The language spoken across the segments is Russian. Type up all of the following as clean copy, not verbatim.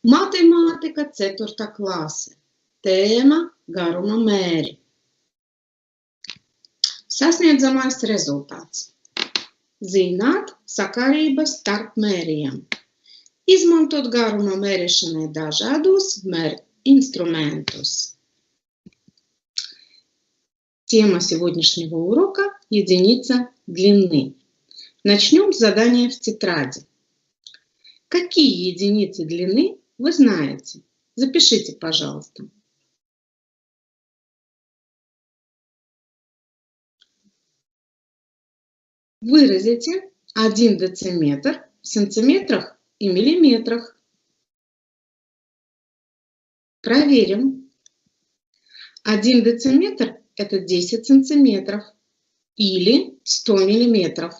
Matemātika 4. klase. Tēma garuma mēri. Sasniedzamais rezultāts. Zināt sakarības starp mēriem. Izmantot garuma mērīšanai dažādos инструментус. Тема сегодняшнего урока – единица длины. Начнем с задания в тетради. Какие единицы длины вы знаете? Запишите, пожалуйста. Выразите 1 дециметр в сантиметрах и миллиметрах. Проверим. 1 дециметр – это 10 сантиметров или 100 миллиметров.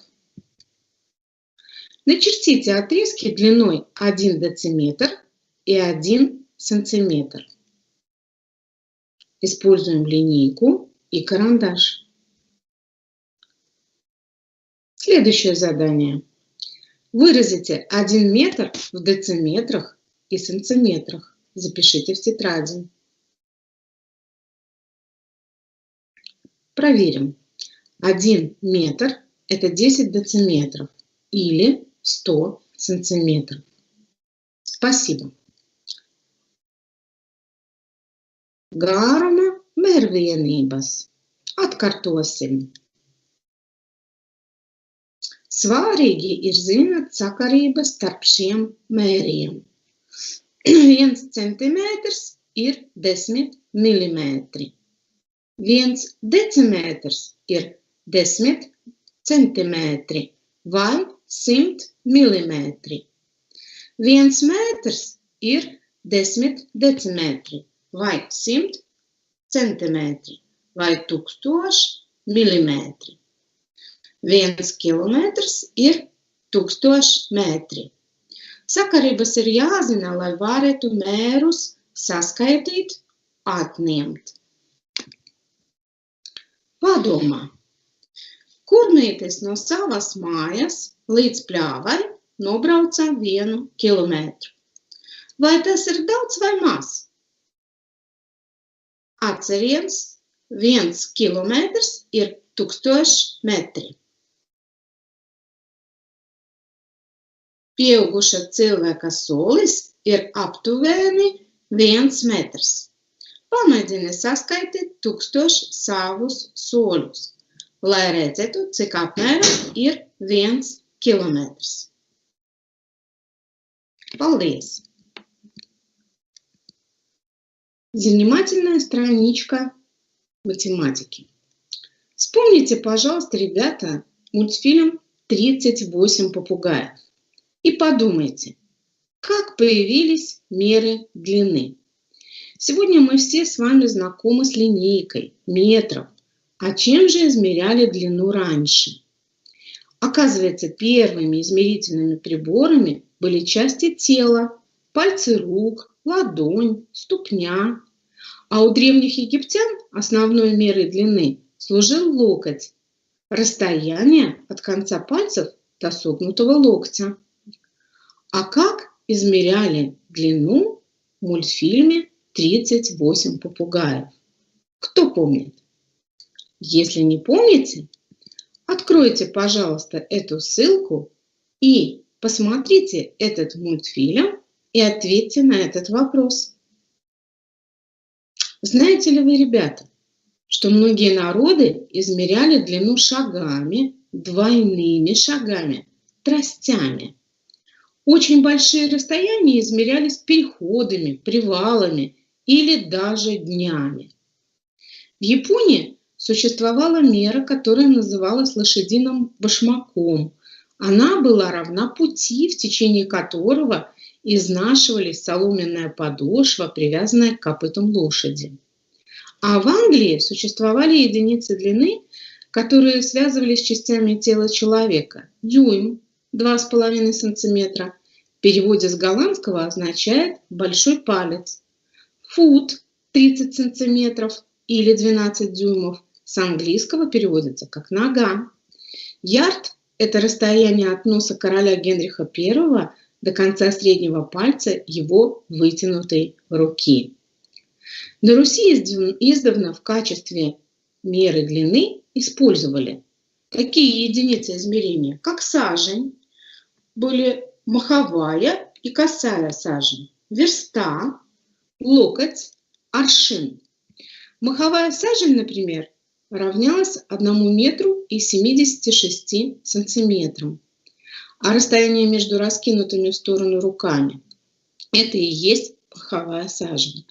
Начертите отрезки длиной 1 дециметр и 1 сантиметр. Используем линейку и карандаш. Следующее задание. Выразите 1 метр в дециметрах и сантиметрах. Запишите в тетради. Проверим. 1 метр – это 10 дециметров или 100 сантиметров. Спасибо. Garuma mērvienības. Atkārtosim. Svarīgi ir zināt sakarības starp šiem mēriem. 1 centimetrs ir 10 milimetri. 1 decimetrs ir 10 centimetri vai 100 milimetri. 1 metrs ir 10 decimetri vai 100 centimetri vai 1000 milimetri. 1 kilometrs ir 1000 metri. Sakarības ir jāzina, lai varētu mērus saskaitīt, atņemt. Padomā, kurmītis no savas mājas līdz pļāvai nobrauca 1 kilometru. Vai tas ir daudz vai maz? Atceries, 1 kilometrs ir 1000 metri. Pieauguša cilvēka solis ir aptuveni 1 metrs. Pamēģini saskaitīt 1000 savus soļus, lai redzētu, cik apmēram ir 1 kilometrs. Paldies! Занимательная страничка математики. Вспомните, пожалуйста, ребята, мультфильм «38 попугаев». И подумайте, как появились меры длины. Сегодня мы все с вами знакомы с линейкой, метров. А чем же измеряли длину раньше? Оказывается, первыми измерительными приборами были части тела, пальцы рук, ладонь, ступня. А у древних египтян основной мерой длины служил локоть, расстояние от конца пальцев до согнутого локтя. А как измеряли длину в мультфильме «38 попугаев»? Кто помнит? Если не помните, откройте, пожалуйста, эту ссылку и посмотрите этот мультфильм и ответьте на этот вопрос. Знаете ли вы, ребята, что многие народы измеряли длину шагами, двойными шагами, тростями? Очень большие расстояния измерялись переходами, привалами или даже днями. В Японии существовала мера, которая называлась лошадиным башмаком. Она была равна пути, в течение которого изнашивались соломенная подошва, привязанная к копытам лошади. А в Англии существовали единицы длины, которые связывались с частями тела человека. Дюйм 2,5 сантиметра. В переводе с голландского означает большой палец. Фут 30 сантиметров или 12 дюймов. С английского переводится как нога. Ярд – это расстояние от носа короля Генриха I до конца среднего пальца его вытянутой руки. На Руси издавна в качестве меры длины использовали такие единицы измерения, как сажень, были маховая и косая сажень, верста, локоть, аршин. Маховая сажень, например, равнялась 1 метру и 76 сантиметрам, а расстояние между раскинутыми в сторону руками – это и есть маховая сажень.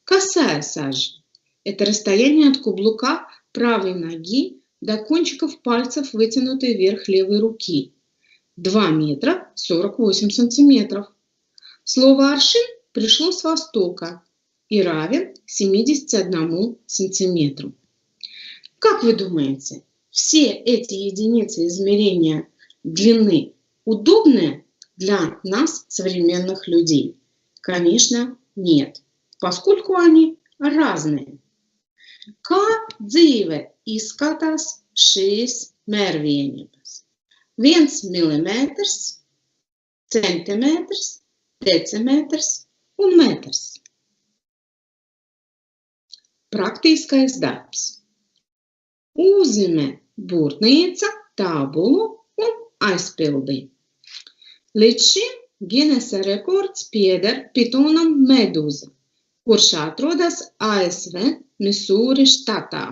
Косая сажень – это расстояние от каблука правой ноги до кончиков пальцев вытянутой вверх левой руки – 2 метра 48 сантиметров. Слово «аршин» пришло с Востока и равен 71 сантиметру. Как вы думаете, все эти единицы измерения длины удобны для нас, современных людей? Конечно, нет, поскольку они разные. Kā dzīve izskatās šīs mērvienības? 1 миллиметrs, centimetrs, decimetrs un metrs. Praktiskais darbs. Uzzīmē burtnīca, tabulu un aizpildi. Līdz šim Ginesa rekords pieder pitonam Meduza, kurš atrodas ASV Misūri štatā.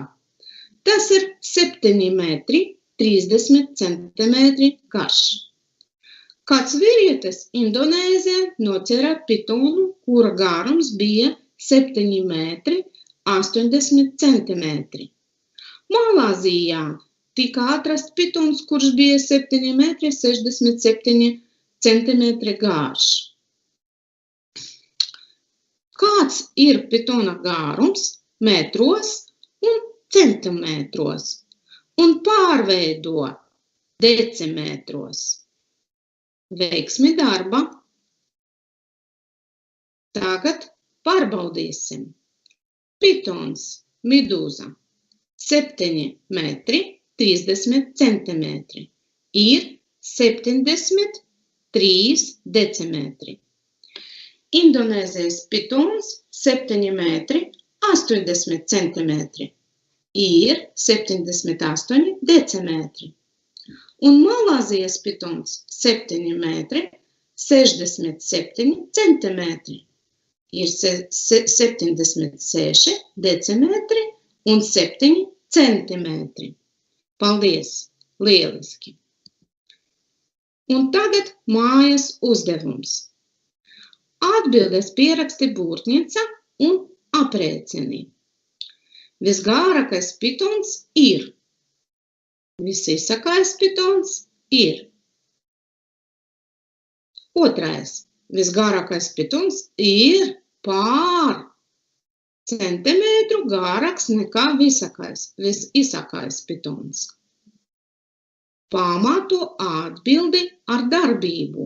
Tas ir 7 metri 30 centimetri garš. Kāds vīrietis Indonēzijā nocēra pitonu, kura garums bija 7 metri 80 centimetri. Malāzijā tika atrasts pitons, kurš bija 7 metri 67 centimetri garš. Kāds ir pitona garums metros un centimetros un pārveido decimetros? Veiksmi darba! Tagad pārbaudīsim. Pitons Meduza 7 metri 30 centimetri ir 73 decimetri. Indonēzijas pitons 7 metri 80 centimetri ir 78 decimetri. Un Malāzijas pitons 7 metri 67 centimetri ir 76 decimetri un 7 centimetri. Paldies! Lieliski! Un tagad mājas uzdevums. Atbildes pieraksti burtnīca un aprēķini. Visgārākais pitons ir. Visīsākais pitons ir. Otrais. Visgārākais pitons ir pār centimetru gārāks nekā visīsākais pitons. Pamato atbildi ar darbību.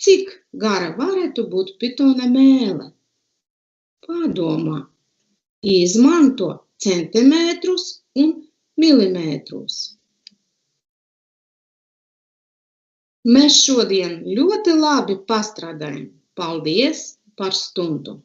Cik gara varētu būt pitona mēle? Padomā. Izmanto centimetrus un milimetrus. Mēs šodien ļoti labi pastrādājam. Paldies par stundu!